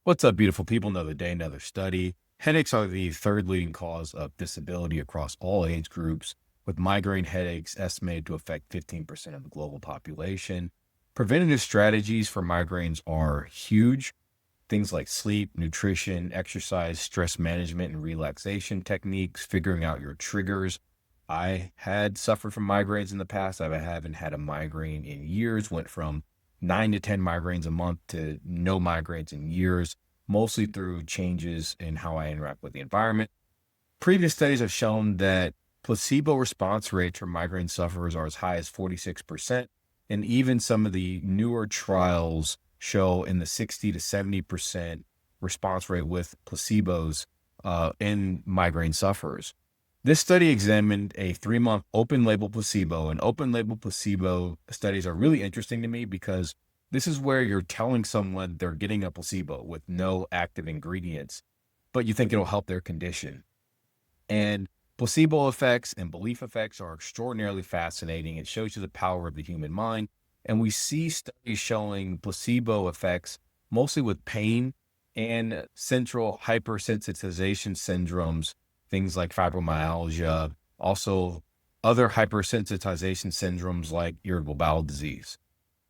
What's up, beautiful people? Another day, another study. Headaches are the third leading cause of disability across all age groups, with migraine headaches estimated to affect 15% of the global population. Preventative strategies for migraines are huge. Things like sleep, nutrition, exercise, stress management, and relaxation techniques, figuring out your triggers. I had suffered from migraines in the past. I haven't had a migraine in years, went from 9 to 10 migraines a month to no migraines in years, mostly through changes in how I interact with the environment. Previous studies have shown that placebo response rates for migraine sufferers are as high as 46%. And even some of the newer trials show in the 60 to 70% response rate with placebos in migraine sufferers. This study examined a 3-month open label placebo, and open label placebo studies are really interesting to me because this is where you're telling someone they're getting a placebo with no active ingredients, but you think it'll help their condition. And placebo effects and belief effects are extraordinarily fascinating. It shows you the power of the human mind. And we see studies showing placebo effects mostly with pain and central hypersensitization syndromes, things like fibromyalgia, also other hypersensitization syndromes like irritable bowel disease.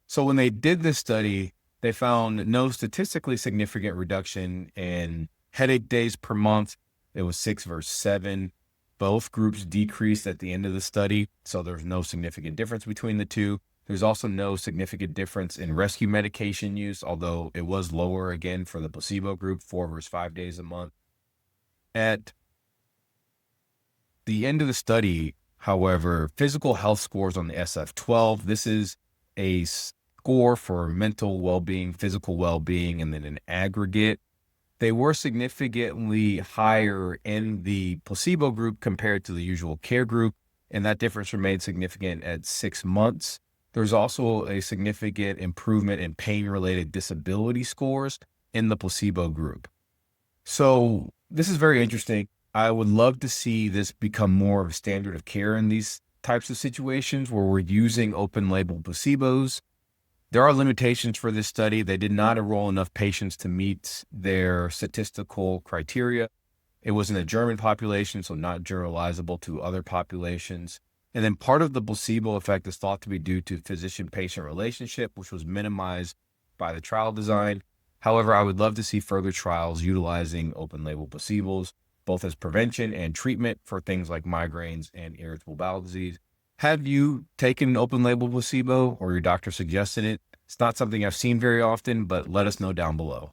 So when they did this study, they found no statistically significant reduction in headache days per month. It was 6 versus 7. Both groups decreased at the end of the study, so there's no significant difference between the two. There's also no significant difference in rescue medication use, although it was lower again for the placebo group, 4 versus 5 days a month. At the end of the study, however, physical health scores on the SF-12, this is a score for mental well-being, physical well-being, and then an aggregate. They were significantly higher in the placebo group compared to the usual care group, and that difference remained significant at 6 months. There's also a significant improvement in pain-related disability scores in the placebo group. So this is very interesting. I would love to see this become more of a standard of care in these types of situations where we're using open label placebos. There are limitations for this study. They did not enroll enough patients to meet their statistical criteria. It was in a German population, so not generalizable to other populations. And then part of the placebo effect is thought to be due to physician-patient relationship, which was minimized by the trial design. However, I would love to see further trials utilizing open label placebos, both as prevention and treatment for things like migraines and irritable bowel disease. Have you taken an open label placebo or your doctor suggested it? It's not something I've seen very often, but let us know down below.